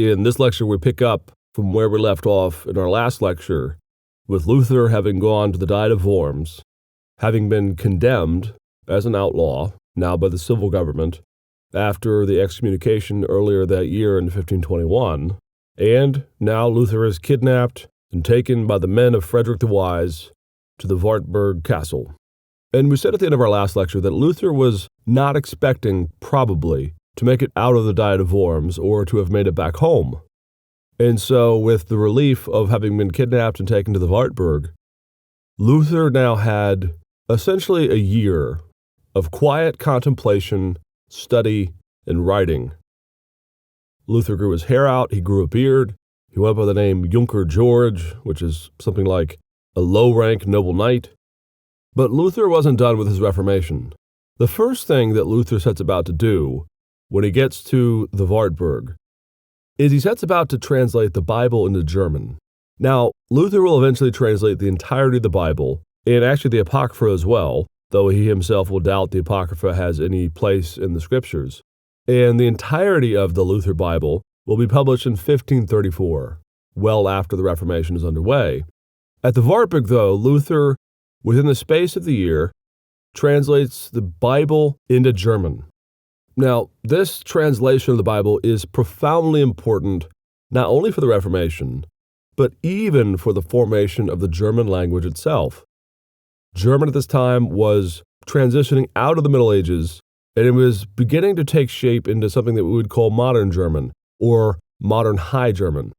In this lecture, we pick up from where we left off in our last lecture, with Luther having gone to the Diet of Worms, having been condemned as an outlaw, now by the civil government, after the excommunication earlier that year in 1521, and now Luther is kidnapped and taken by the men of Frederick the Wise to the Wartburg Castle. And we said at the end of our last lecture that Luther was not expecting, probably, to make it out of the Diet of Worms or to have made it back home. And so, with the relief of having been kidnapped and taken to the Wartburg, Luther now had essentially a year of quiet contemplation, study, and writing. Luther grew his hair out, he grew a beard, he went by the name Junker George, which is something like a low-rank noble knight. But Luther wasn't done with his Reformation. The first thing that Luther sets about to do when he gets to the Wartburg is he sets about to translate the Bible into German. Now, Luther will eventually translate the entirety of the Bible, and actually the Apocrypha as well, though he himself will doubt the Apocrypha has any place in the Scriptures. And the entirety of the Luther Bible will be published in 1534, well after the Reformation is underway. At the Wartburg, though, Luther, within the space of the year, translates the Bible into German. Now, this translation of the Bible is profoundly important, not only for the Reformation, but even for the formation of the German language itself. German at this time was transitioning out of the Middle Ages, and it was beginning to take shape into something that we would call modern German, or modern High German.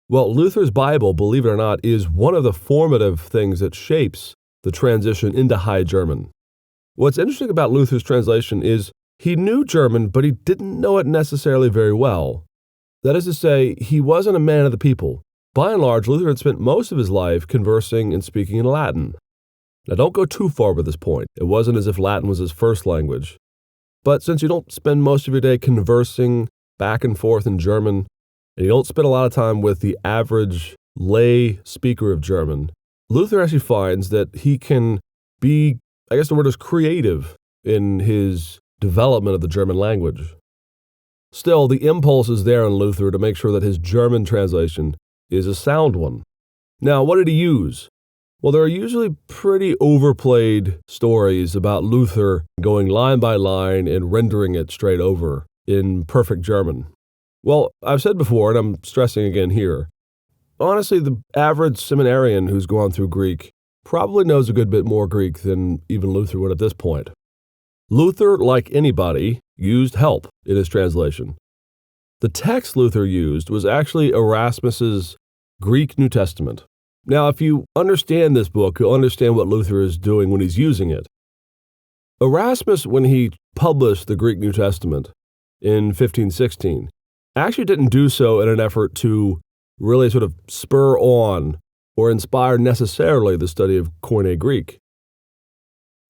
Well, Luther's Bible, believe it or not, is one of the formative things that shapes the transition into High German. What's interesting about Luther's translation is he knew German, but he didn't know it necessarily very well. That is to say, he wasn't a man of the people. By and large, Luther had spent most of his life conversing and speaking in Latin. Now, don't go too far with this point. It wasn't as if Latin was his first language. But since you don't spend most of your day conversing back and forth in German, and you don't spend a lot of time with the average lay speaker of German, Luther actually finds that he can be, I guess the word is creative, in his development of the German language. Still, the impulse is there in Luther to make sure that his German translation is a sound one. Now, what did he use? Well, there are usually pretty overplayed stories about Luther going line by line and rendering it straight over in perfect German. Well, I've said before, and I'm stressing again here, honestly, the average seminarian who's gone through Greek probably knows a good bit more Greek than even Luther would at this point. Luther, like anybody, used help in his translation. The text Luther used was actually Erasmus's Greek New Testament. Now, if you understand this book, you'll understand what Luther is doing when he's using it. Erasmus, when he published the Greek New Testament in 1516, actually didn't do so in an effort to really sort of spur on or inspire necessarily the study of Koine Greek.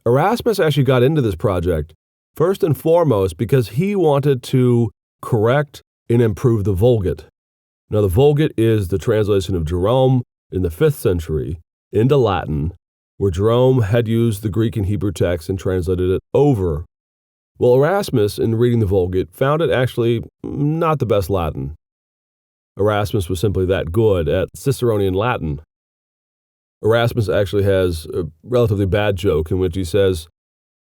Erasmus actually got into this project first and foremost because he wanted to correct and improve the Vulgate. Now, the Vulgate is the translation of Jerome in the 5th century into Latin, where Jerome had used the Greek and Hebrew text and translated it over. Well, Erasmus, in reading the Vulgate, found it actually not the best Latin. Erasmus was simply that good at Ciceronian Latin. Erasmus actually has a relatively bad joke in which he says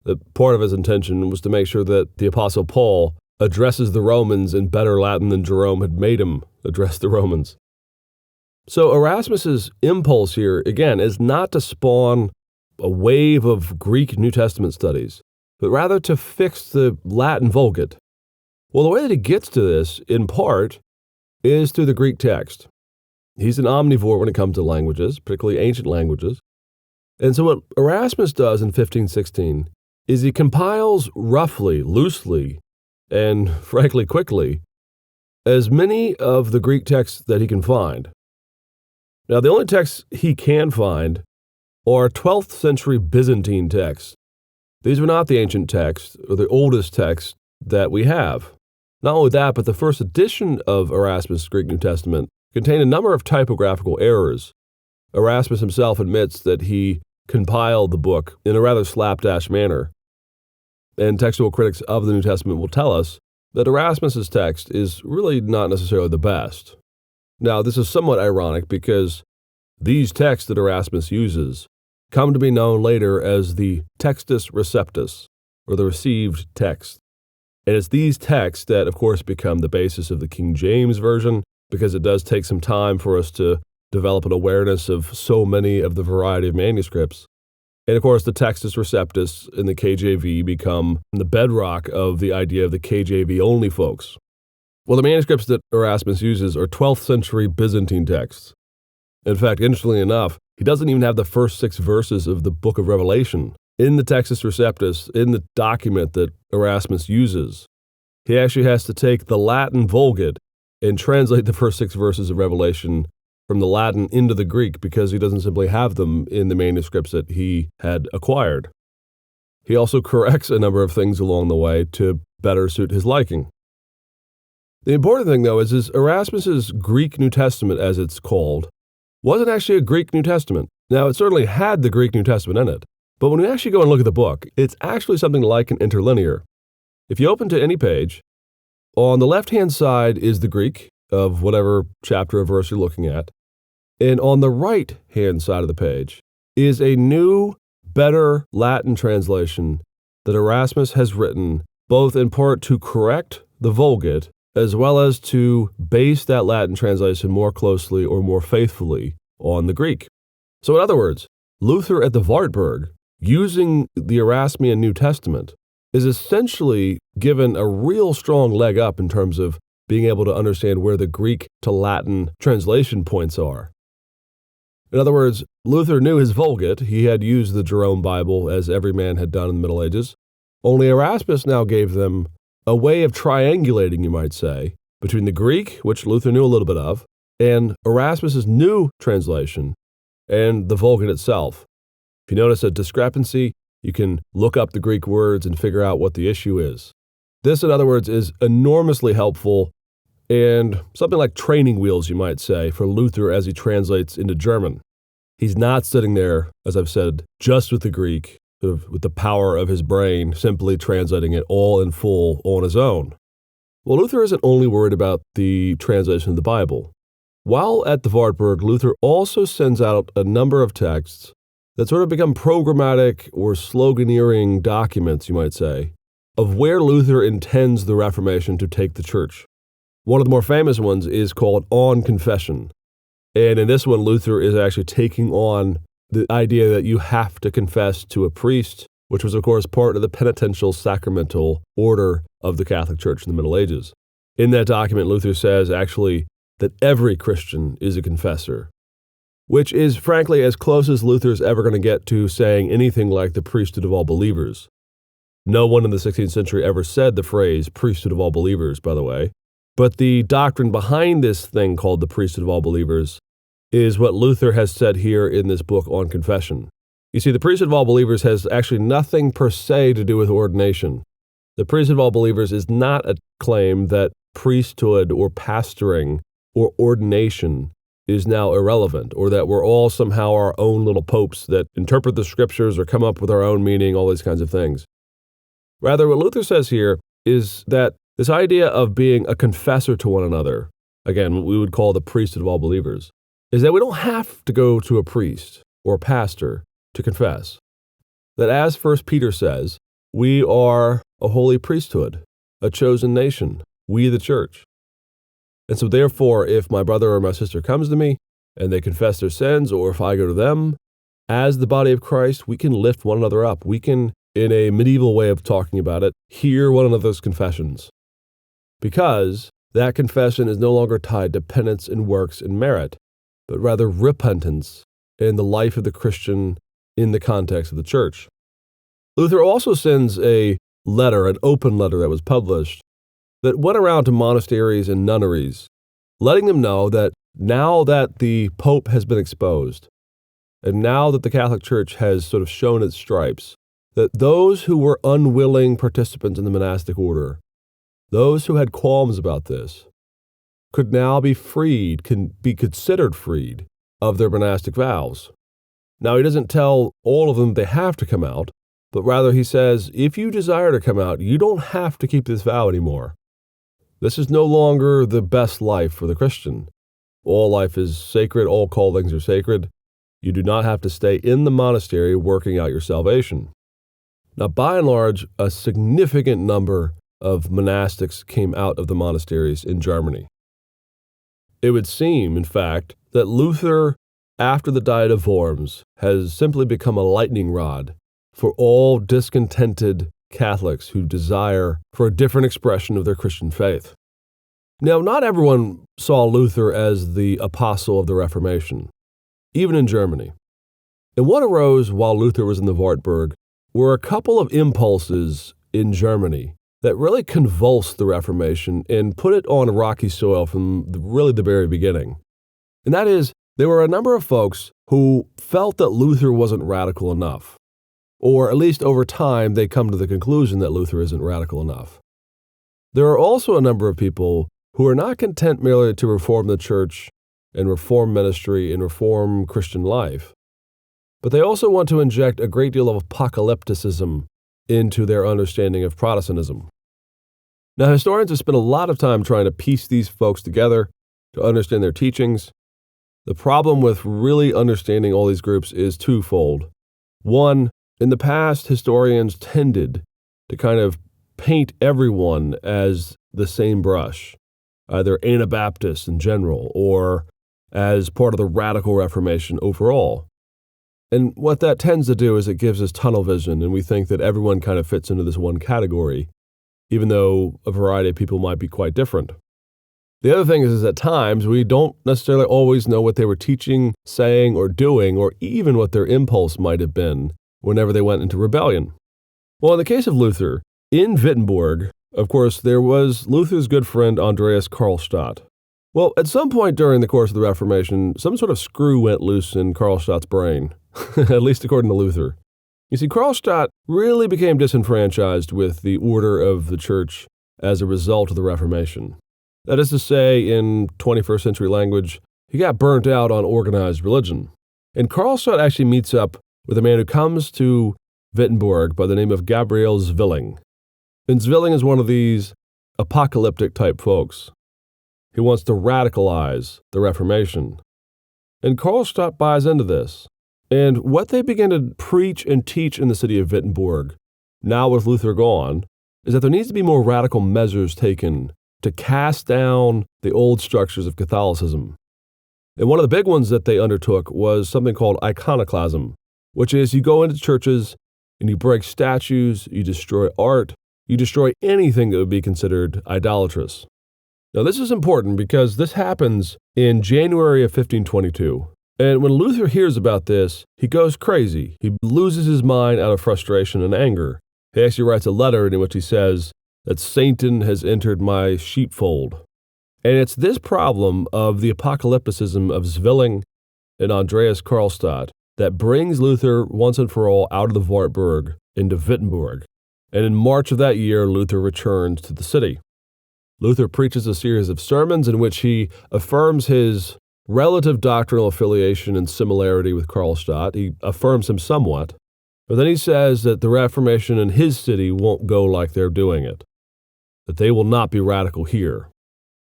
that part of his intention was to make sure that the Apostle Paul addresses the Romans in better Latin than Jerome had made him address the Romans. So Erasmus's impulse here, again, is not to spawn a wave of Greek New Testament studies, but rather to fix the Latin Vulgate. Well, the way that he gets to this, in part, is through the Greek text. He's an omnivore when it comes to languages, particularly ancient languages. And so what Erasmus does in 1516 is he compiles roughly, loosely, and frankly quickly, as many of the Greek texts that he can find. Now, the only texts he can find are 12th century Byzantine texts. These were not the ancient texts, or the oldest texts that we have. Not only that, but the first edition of Erasmus' Greek New Testament contained a number of typographical errors. Erasmus himself admits that he compiled the book in a rather slapdash manner. And textual critics of the New Testament will tell us that Erasmus's text is really not necessarily the best. Now, this is somewhat ironic because these texts that Erasmus uses come to be known later as the Textus Receptus, or the received text. And it's these texts that, of course, become the basis of the King James Version, because it does take some time for us to develop an awareness of so many of the variety of manuscripts. And of course, the Textus Receptus in the KJV become the bedrock of the idea of the KJV only folks. Well, the manuscripts that Erasmus uses are 12th century Byzantine texts. In fact, interestingly enough, he doesn't even have the first 6 verses of the book of Revelation in the Textus Receptus, in the document that Erasmus uses. He actually has to take the Latin Vulgate and translate the first 6 verses of Revelation from the Latin into the Greek because he doesn't simply have them in the manuscripts that he had acquired. He also corrects a number of things along the way to better suit his liking. The important thing, though, is Erasmus's Greek New Testament, as it's called, wasn't actually a Greek New Testament. Now, it certainly had the Greek New Testament in it, but when we actually go and look at the book, it's actually something like an interlinear. If you open to any page, on the left-hand side is the Greek of whatever chapter or verse you're looking at, and on the right-hand side of the page is a new, better Latin translation that Erasmus has written, both in part to correct the Vulgate, as well as to base that Latin translation more closely or more faithfully on the Greek. So in other words, Luther at the Wartburg, using the Erasmian New Testament, is essentially given a real strong leg up in terms of being able to understand where the Greek to Latin translation points are. In other words, Luther knew his Vulgate. He had used the Jerome Bible as every man had done in the Middle Ages. Only Erasmus now gave them a way of triangulating, you might say, between the Greek, which Luther knew a little bit of, and Erasmus's new translation, and the Vulgate itself. If you notice a discrepancy, you can look up the Greek words and figure out what the issue is. This, in other words, is enormously helpful and something like training wheels, you might say, for Luther as he translates into German. He's not sitting there, as I've said, just with the Greek, sort of with the power of his brain, simply translating it all in full on his own. Well, Luther isn't only worried about the translation of the Bible. While at the Wartburg, Luther also sends out a number of texts that sort of become programmatic or sloganeering documents, you might say, of where Luther intends the Reformation to take the church. One of the more famous ones is called On Confession. And in this one, Luther is actually taking on the idea that you have to confess to a priest, which was, of course, part of the penitential sacramental order of the Catholic Church in the Middle Ages. In that document, Luther says, actually, that every Christian is a confessor, which is, frankly, as close as Luther's ever going to get to saying anything like the priesthood of all believers. No one in the 16th century ever said the phrase priesthood of all believers, by the way. But the doctrine behind this thing called the priesthood of all believers is what Luther has said here in this book on confession. You see, the priesthood of all believers has actually nothing per se to do with ordination. The priesthood of all believers is not a claim that priesthood or pastoring or ordination is now irrelevant, or that we're all somehow our own little popes that interpret the scriptures or come up with our own meaning, all these kinds of things. Rather, what Luther says here is that this idea of being a confessor to one another, again, what we would call the priesthood of all believers, is that we don't have to go to a priest or a pastor to confess. That as 1 Peter says, we are a holy priesthood, a chosen nation, we the church. And so therefore, if my brother or my sister comes to me and they confess their sins, or if I go to them, as the body of Christ, we can lift one another up. We can, in a medieval way of talking about it, hear one another's confessions. Because that confession is no longer tied to penance and works and merit, but rather repentance and the life of the Christian in the context of the church. Luther also sends a letter, an open letter that was published, that went around to monasteries and nunneries, letting them know that now that the Pope has been exposed, and now that the Catholic Church has sort of shown its stripes, that those who were unwilling participants in the monastic order, those who had qualms about this, could now be freed, can be considered freed of their monastic vows. Now, he doesn't tell all of them they have to come out, but rather he says, if you desire to come out, you don't have to keep this vow anymore. This is no longer the best life for the Christian. All life is sacred, all callings are sacred. You do not have to stay in the monastery working out your salvation. Now, by and large, a significant number of monastics came out of the monasteries in Germany. It would seem, in fact, that Luther, after the Diet of Worms, has simply become a lightning rod for all discontented Catholics who desire for a different expression of their Christian faith. Now, not everyone saw Luther as the apostle of the Reformation, even in Germany. And what arose while Luther was in the Wartburg were a couple of impulses in Germany that really convulsed the Reformation and put it on rocky soil from really the very beginning. And that is, there were a number of folks who felt that Luther wasn't radical enough, or at least over time they come to the conclusion that Luther isn't radical enough. There are also a number of people who are not content merely to reform the church and reform ministry and reform Christian life, but they also want to inject a great deal of apocalypticism into their understanding of Protestantism. Now, historians have spent a lot of time trying to piece these folks together to understand their teachings. The problem with really understanding all these groups is twofold. One, in the past, historians tended to kind of paint everyone as the same brush, either Anabaptists in general or as part of the radical Reformation overall. And what that tends to do is it gives us tunnel vision, and we think that everyone kind of fits into this one category, even though a variety of people might be quite different. The other thing is at times we don't necessarily always know what they were teaching, saying, or doing, or even what their impulse might have been whenever they went into rebellion. Well, in the case of Luther, in Wittenberg, of course, there was Luther's good friend Andreas Karlstadt. Well, at some point during the course of the Reformation, some sort of screw went loose in Karlstadt's brain, at least according to Luther. You see, Karlstadt really became disenfranchised with the order of the church as a result of the Reformation. That is to say, in 21st century language, he got burnt out on organized religion. And Karlstadt actually meets up with a man who comes to Wittenberg by the name of Gabriel Zwilling. And Zwilling is one of these apocalyptic type folks. He wants to radicalize the Reformation. And Karlstadt buys into this. And what they begin to preach and teach in the city of Wittenberg, now with Luther gone, is that there needs to be more radical measures taken to cast down the old structures of Catholicism. And one of the big ones that they undertook was something called Iconoclasm, which is you go into churches and you break statues, you destroy art, you destroy anything that would be considered idolatrous. Now, this is important because this happens in January of 1522. And when Luther hears about this, he goes crazy. He loses his mind out of frustration and anger. He actually writes a letter in which he says that Satan has entered my sheepfold. And it's this problem of the apocalypticism of Zwilling and Andreas Karlstadt that brings Luther once and for all out of the Wartburg into Wittenberg. And in March of that year, Luther returns to the city. Luther preaches a series of sermons in which he affirms his relative doctrinal affiliation and similarity with Karlstadt. He affirms him somewhat, but then he says that the Reformation in his city won't go like they're doing it, that they will not be radical here.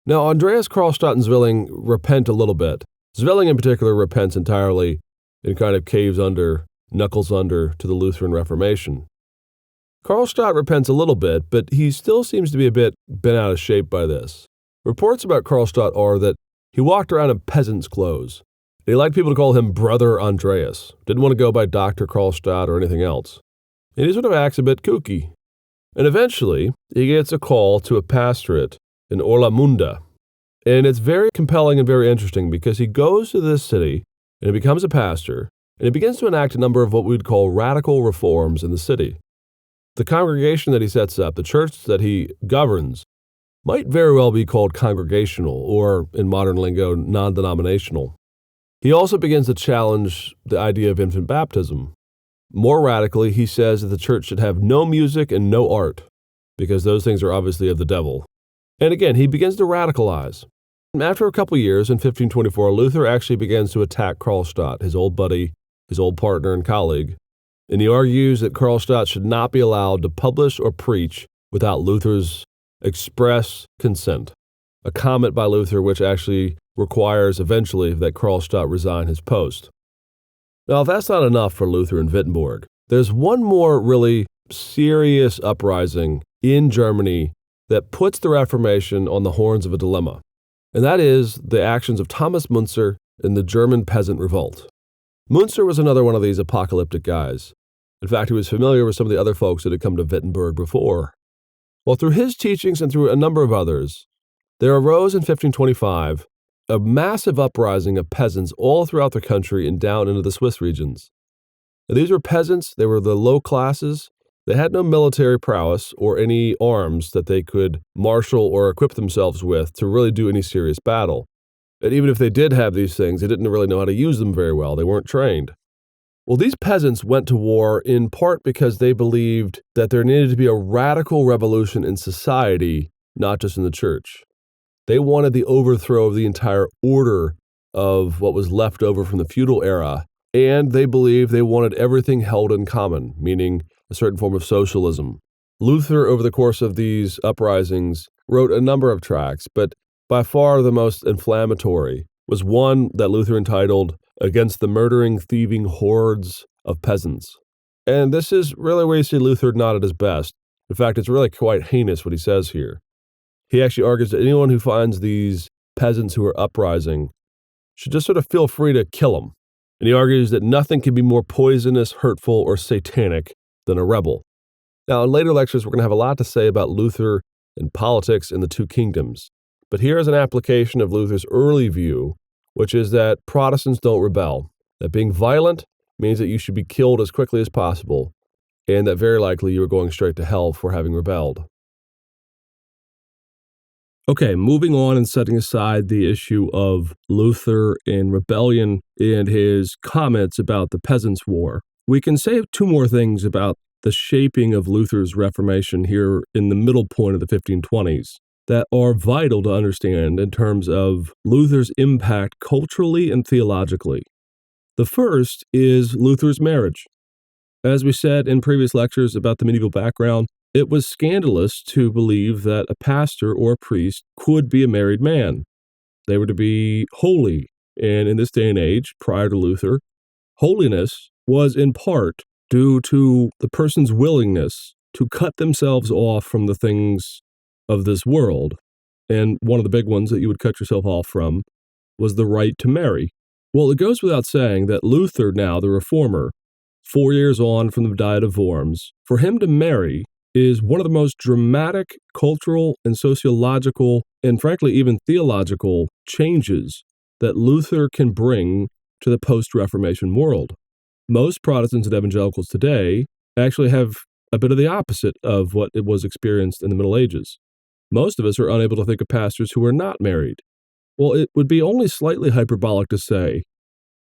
Now, Andreas Karlstadt and Zwilling repent a little bit. Zwilling in particular repents entirely and kind of caves under, knuckles under to the Lutheran Reformation. Karlstadt repents a little bit, but he still seems to be a bit bent out of shape by this. Reports about Karlstadt are that he walked around in peasant's clothes. He liked people to call him Brother Andreas, didn't want to go by Dr. Karlstadt or anything else. And he sort of acts a bit kooky. And eventually, he gets a call to a pastorate in Orlamunda. And it's very compelling and very interesting because he goes to this city and he becomes a pastor, and he begins to enact a number of what we would call radical reforms in the city. The congregation that he sets up, the church that he governs, might very well be called congregational, or in modern lingo, non-denominational. He also begins to challenge the idea of infant baptism. More radically, he says that the church should have no music and no art, because those things are obviously of the devil. And again, he begins to radicalize. After a couple years, in 1524, Luther actually begins to attack Karlstadt, his old buddy, his old partner and colleague, and he argues that Karlstadt should not be allowed to publish or preach without Luther's express consent, a comment by Luther which actually requires eventually that Karlstadt resign his post. Now, if that's not enough for Luther in Wittenberg, there's one more really serious uprising in Germany that puts the Reformation on the horns of a dilemma, and that is the actions of Thomas Müntzer in the German Peasant Revolt. Müntzer was another one of these apocalyptic guys. In fact, he was familiar with some of the other folks that had come to Wittenberg before. Well, through his teachings and through a number of others, there arose in 1525 a massive uprising of peasants all throughout the country and down into the Swiss regions. Now, these were peasants, they were the low classes, they had no military prowess or any arms that they could marshal or equip themselves with to really do any serious battle. And even if they did have these things, they didn't really know how to use them very well, they weren't trained. Well, these peasants went to war in part because they believed that there needed to be a radical revolution in society, not just in the church. They wanted the overthrow of the entire order of what was left over from the feudal era, and they believed they wanted everything held in common, meaning a certain form of socialism. Luther, over the course of these uprisings, wrote a number of tracts, but by far the most inflammatory was one that Luther entitled Against the Murdering, Thieving Hordes of Peasants. And this is really where you see Luther not at his best. In fact, it's really quite heinous what he says here. He actually argues that anyone who finds these peasants who are uprising should just sort of feel free to kill them. And he argues that nothing can be more poisonous, hurtful, or satanic than a rebel. Now, in later lectures, we're going to have a lot to say about Luther and politics in the two kingdoms. But here is an application of Luther's early view, which is that Protestants don't rebel, that being violent means that you should be killed as quickly as possible, and that very likely you are going straight to hell for having rebelled. Okay, moving on and setting aside the issue of Luther and rebellion and his comments about the Peasants' War, we can say two more things about the shaping of Luther's Reformation here in the middle point of the 1520s that are vital to understand in terms of Luther's impact culturally and theologically. The first is Luther's marriage. As we said in previous lectures about the medieval background, it was scandalous to believe that a pastor or a priest could be a married man. They were to be holy, and in this day and age, prior to Luther, holiness was in part due to the person's willingness to cut themselves off from the things of this world. And one of the big ones that you would cut yourself off from was the right to marry. Well, it goes without saying that Luther, now the reformer, 4 years on from the Diet of Worms, for him to marry is one of the most dramatic cultural and sociological and frankly even theological changes that Luther can bring to the post-Reformation world. Most Protestants and evangelicals today actually have a bit of the opposite of what it was experienced in the Middle Ages. Most of us are unable to think of pastors who are not married. Well, it would be only slightly hyperbolic to say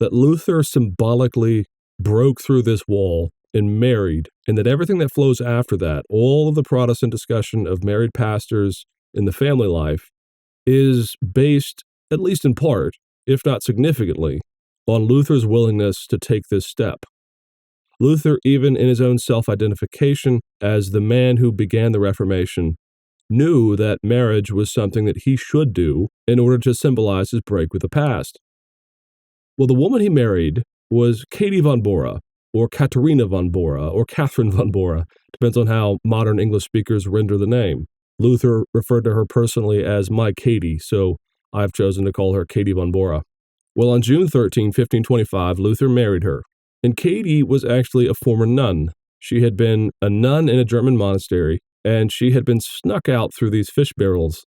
that Luther symbolically broke through this wall and married, and that everything that flows after that, all of the Protestant discussion of married pastors in the family life, is based, at least in part, if not significantly, on Luther's willingness to take this step. Luther, even in his own self-identification as the man who began the Reformation, knew that marriage was something that he should do in order to symbolize his break with the past. Well, the woman he married was Katie von Bora, or Katharina von Bora, or Catherine von Bora, depends on how modern English speakers render the name. Luther referred to her personally as my Katie, so I've chosen to call her Katie von Bora. Well, on June 13, 1525, Luther married her, and Katie was actually a former nun. She had been a nun in a German monastery, and she had been snuck out through these fish barrels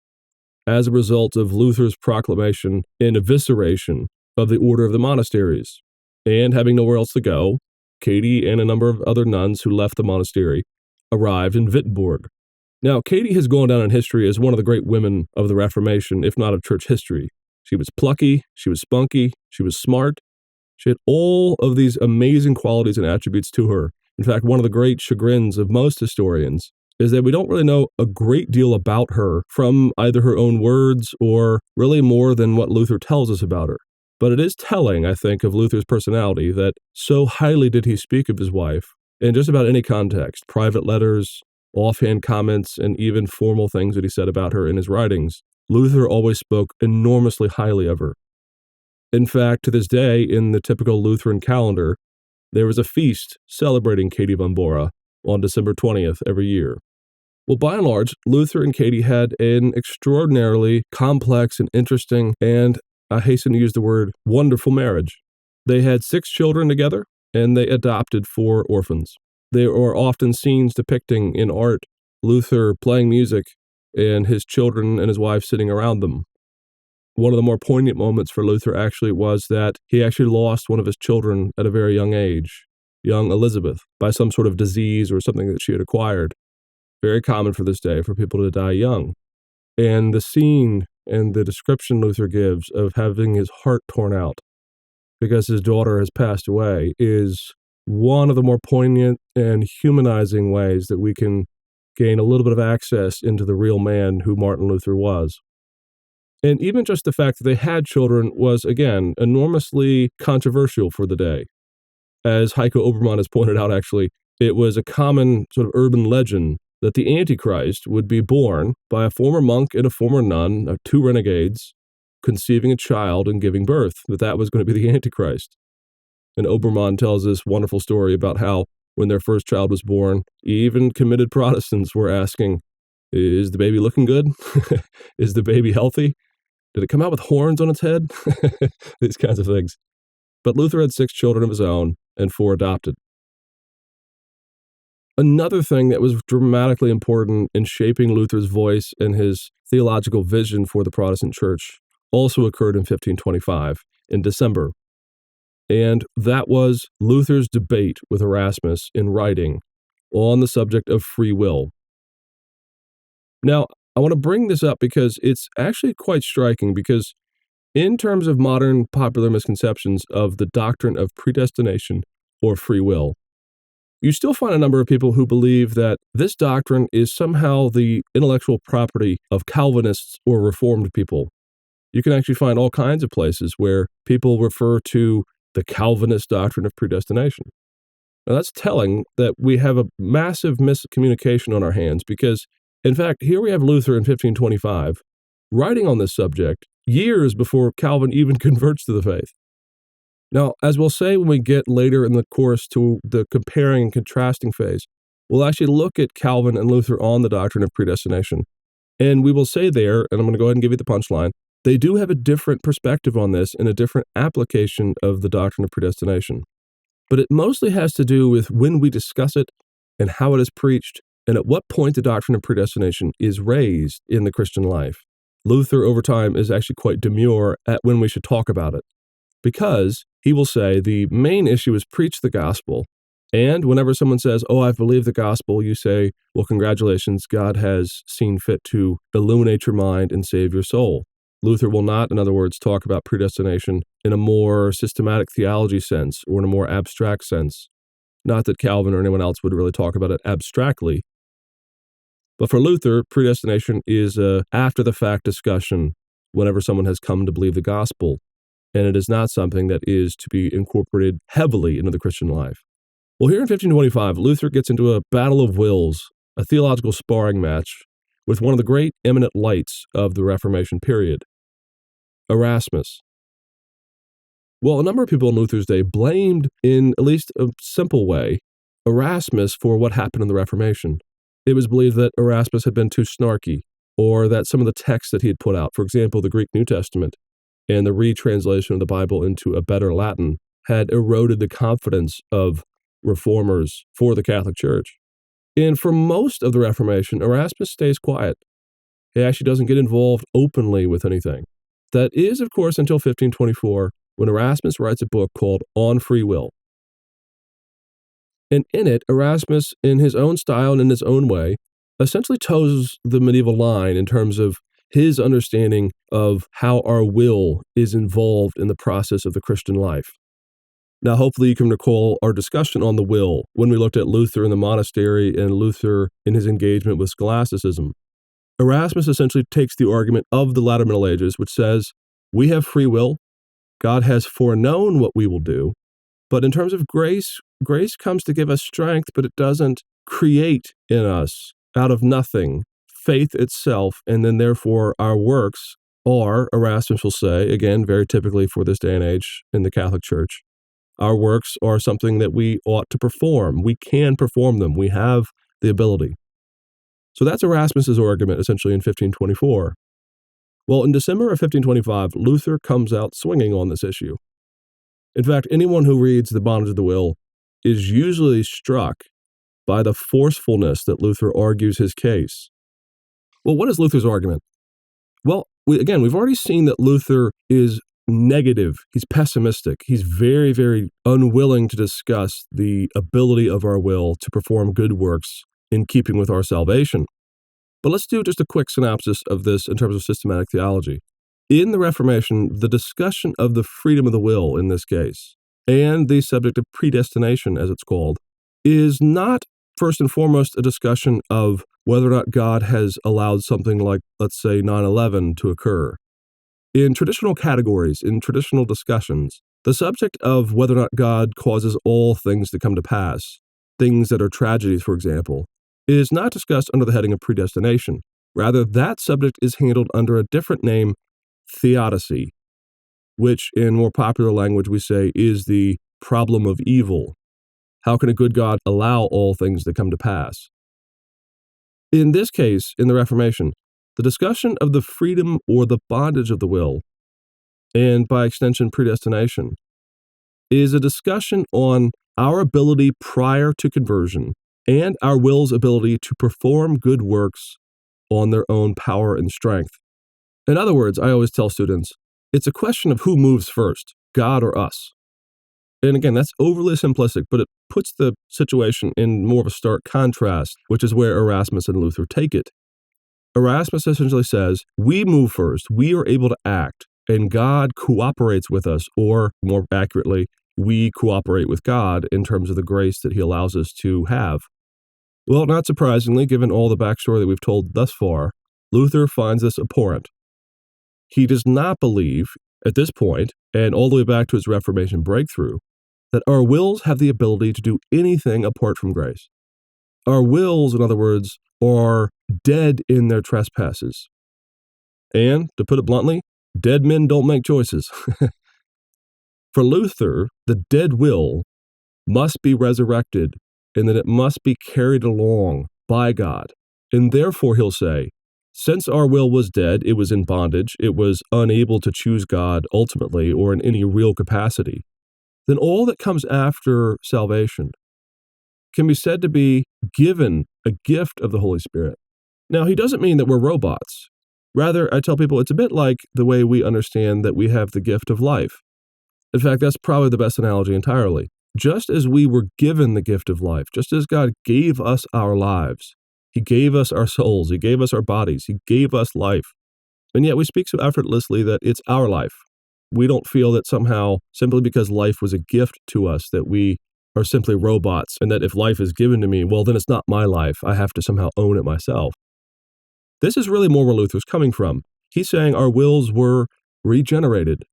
as a result of Luther's proclamation and evisceration of the order of the monasteries. And having nowhere else to go, Katie and a number of other nuns who left the monastery arrived in Wittenberg. Now, Katie has gone down in history as one of the great women of the Reformation, if not of church history. She was plucky, she was spunky, she was smart. She had all of these amazing qualities and attributes to her. In fact, one of the great chagrins of most historians is that we don't really know a great deal about her from either her own words or really more than what Luther tells us about her. But it is telling, I think, of Luther's personality that so highly did he speak of his wife in just about any context, private letters, offhand comments, and even formal things that he said about her in his writings, Luther always spoke enormously highly of her. In fact, to this day, in the typical Lutheran calendar, there is a feast celebrating Katie von Bora on December 20th every year. Well, by and large, Luther and Katie had an extraordinarily complex and interesting, and I hasten to use the word, wonderful marriage. They had 6 children together, and they adopted 4 orphans. There are often scenes depicting in art Luther playing music and his children and his wife sitting around them. One of the more poignant moments for Luther actually was that he actually lost one of his children at a very young age, young Elizabeth, by some sort of disease or something that she had acquired. Very common for this day for people to die young. And the scene and the description Luther gives of having his heart torn out because his daughter has passed away is one of the more poignant and humanizing ways that we can gain a little bit of access into the real man who Martin Luther was. And even just the fact that they had children was, again, enormously controversial for the day. As Heiko Obermann has pointed out, actually, it was a common sort of urban legend that the Antichrist would be born by a former monk and a former nun, 2 renegades, conceiving a child and giving birth, that was going to be the Antichrist. And Obermann tells this wonderful story about how when their first child was born, even committed Protestants were asking, is the baby looking good? Is the baby healthy? Did it come out with horns on its head? These kinds of things. But Luther had 6 children of his own and 4 adopted. Another thing that was dramatically important in shaping Luther's voice and his theological vision for the Protestant Church also occurred in 1525, in December. And that was Luther's debate with Erasmus in writing on the subject of free will. Now, I want to bring this up because it's actually quite striking, because in terms of modern popular misconceptions of the doctrine of predestination or free will, you still find a number of people who believe that this doctrine is somehow the intellectual property of Calvinists or Reformed people. You can actually find all kinds of places where people refer to the Calvinist doctrine of predestination. Now, that's telling that we have a massive miscommunication on our hands because, in fact, here we have Luther in 1525 writing on this subject years before Calvin even converts to the faith. Now, as we'll say when we get later in the course to the comparing and contrasting phase, we'll actually look at Calvin and Luther on the doctrine of predestination. And we will say there, and I'm going to go ahead and give you the punchline, they do have a different perspective on this and a different application of the doctrine of predestination. But it mostly has to do with when we discuss it and how it is preached and at what point the doctrine of predestination is raised in the Christian life. Luther, over time, is actually quite demure at when we should talk about it, because he will say the main issue is preach the gospel. And whenever someone says, oh, I've believed the gospel, you say, well, congratulations, God has seen fit to illuminate your mind and save your soul. Luther will not, in other words, talk about predestination in a more systematic theology sense or in a more abstract sense. Not that Calvin or anyone else would really talk about it abstractly. But for Luther, predestination is a after-the-fact discussion whenever someone has come to believe the gospel, and it is not something that is to be incorporated heavily into the Christian life. Well, here in 1525, Luther gets into a battle of wills, a theological sparring match, with one of the great eminent lights of the Reformation period, Erasmus. Well, a number of people in Luther's day blamed, in at least a simple way, Erasmus for what happened in the Reformation. It was believed that Erasmus had been too snarky, or that some of the texts that he had put out, for example, the Greek New Testament, and the retranslation of the Bible into a better Latin, had eroded the confidence of reformers for the Catholic Church. And for most of the Reformation, Erasmus stays quiet. He actually doesn't get involved openly with anything. That is, of course, until 1524, when Erasmus writes a book called On Free Will. And in it, Erasmus, in his own style and in his own way, essentially toes the medieval line in terms of his understanding of how our will is involved in the process of the Christian life. Now, hopefully you can recall our discussion on the will when we looked at Luther in the monastery and Luther in his engagement with scholasticism. Erasmus essentially takes the argument of the latter Middle Ages, which says, we have free will, God has foreknown what we will do, but in terms of grace, grace comes to give us strength, but it doesn't create in us out of nothing, faith itself, and then therefore our works are, Erasmus will say, again, very typically for this day and age in the Catholic Church, our works are something that we ought to perform. We can perform them. We have the ability. So that's Erasmus's argument, essentially, in 1524. Well, in December of 1525, Luther comes out swinging on this issue. In fact, anyone who reads The Bondage of the Will is usually struck by the forcefulness that Luther argues his case. Well, what is Luther's argument? Well, we've already seen that Luther is negative. He's pessimistic. He's very, very unwilling to discuss the ability of our will to perform good works in keeping with our salvation. But let's do just a quick synopsis of this in terms of systematic theology. In the Reformation, the discussion of the freedom of the will in this case, and the subject of predestination, as it's called, is not first and foremost a discussion of whether or not God has allowed something like, let's say, 9/11 to occur. In traditional categories, in traditional discussions, the subject of whether or not God causes all things to come to pass, things that are tragedies, for example, is not discussed under the heading of predestination. Rather, that subject is handled under a different name, theodicy, which in more popular language we say is the problem of evil. How can a good God allow all things to come to pass? In this case, in the Reformation, the discussion of the freedom or the bondage of the will, and by extension predestination, is a discussion on our ability prior to conversion and our will's ability to perform good works on their own power and strength. In other words, I always tell students, it's a question of who moves first, God or us. And again, that's overly simplistic, but it puts the situation in more of a stark contrast, which is where Erasmus and Luther take it. Erasmus essentially says, we move first, we are able to act, and God cooperates with us, or more accurately, we cooperate with God in terms of the grace that he allows us to have. Well, not surprisingly, given all the backstory that we've told thus far, Luther finds this abhorrent. He does not believe, at this point, and all the way back to his Reformation breakthrough, that our wills have the ability to do anything apart from grace. Our wills, in other words, are dead in their trespasses. And, to put it bluntly, dead men don't make choices. For Luther, the dead will must be resurrected, and that it must be carried along by God. And therefore, he'll say, since our will was dead, it was in bondage, it was unable to choose God ultimately or in any real capacity, then all that comes after salvation can be said to be given a gift of the Holy Spirit. Now, he doesn't mean that we're robots. Rather, I tell people it's a bit like the way we understand that we have the gift of life. In fact, that's probably the best analogy entirely. Just as we were given the gift of life, just as God gave us our lives, he gave us our souls, he gave us our bodies, he gave us life. And yet we speak so effortlessly that it's our life. We don't feel that somehow, simply because life was a gift to us, that we are simply robots, and that if life is given to me, well, then it's not my life. I have to somehow own it myself. This is really more where Luther's coming from. He's saying our wills were regenerated.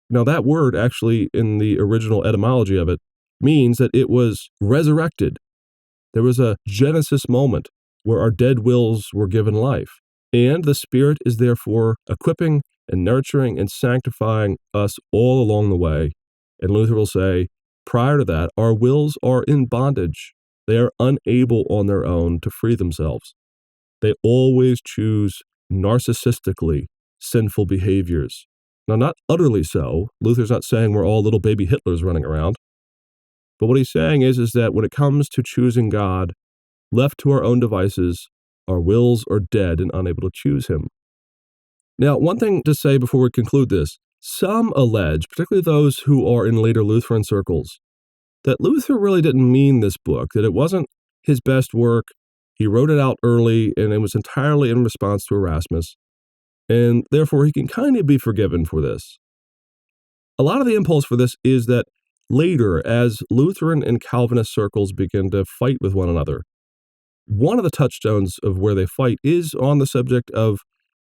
Now, that word actually, in the original etymology of it, means that it was resurrected. There was a Genesis moment where our dead wills were given life. And the Spirit is therefore equipping and nurturing and sanctifying us all along the way. And Luther will say, prior to that, our wills are in bondage. They are unable on their own to free themselves. They always choose narcissistically sinful behaviors. Now, not utterly so. Luther's not saying we're all little baby Hitlers running around. But what he's saying is that when it comes to choosing God, left to our own devices, our wills are dead and unable to choose him. Now, one thing to say before we conclude this, some allege, particularly those who are in later Lutheran circles, that Luther really didn't mean this book, that it wasn't his best work. He wrote it out early, and it was entirely in response to Erasmus, and therefore he can kind of be forgiven for this. A lot of the impulse for this is that later, as Lutheran and Calvinist circles begin to fight with one another, one of the touchstones of where they fight is on the subject of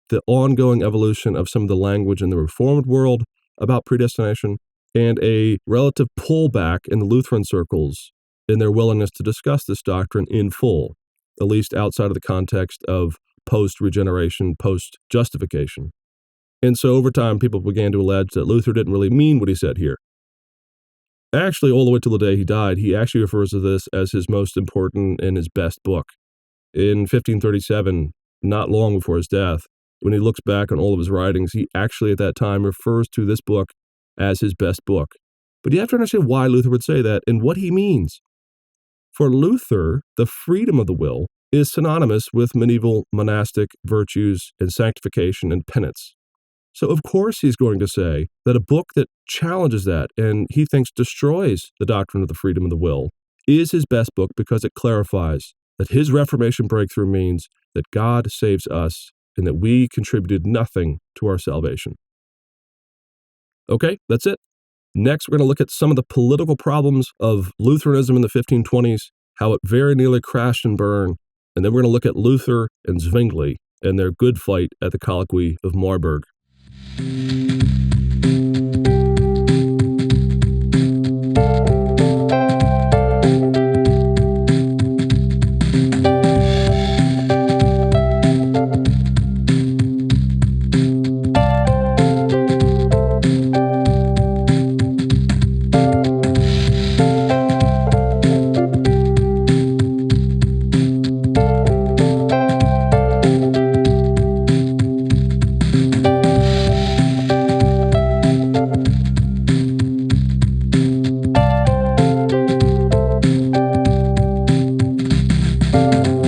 the ongoing evolution of some of the language in the Reformed world about predestination, and a relative pullback in the Lutheran circles in their willingness to discuss this doctrine in full. at least outside of the context of post-regeneration, post-justification. And so over time, people began to allege that Luther didn't really mean what he said here. Actually, all the way till the day he died, he actually refers to this as his most important and his best book. In 1537, not long before his death, when he looks back on all of his writings, he actually at that time refers to this book as his best book. But you have to understand why Luther would say that and what he means. For Luther, the freedom of the will is synonymous with medieval monastic virtues and sanctification and penance. So of course he's going to say that a book that challenges that and he thinks destroys the doctrine of the freedom of the will is his best book because it clarifies that his Reformation breakthrough means that God saves us and that we contributed nothing to our salvation. Okay, that's it. Next, we're going to look at some of the political problems of Lutheranism in the 1520s, how it very nearly crashed and burned, and then we're going to look at Luther and Zwingli and their good fight at the colloquy of Marburg.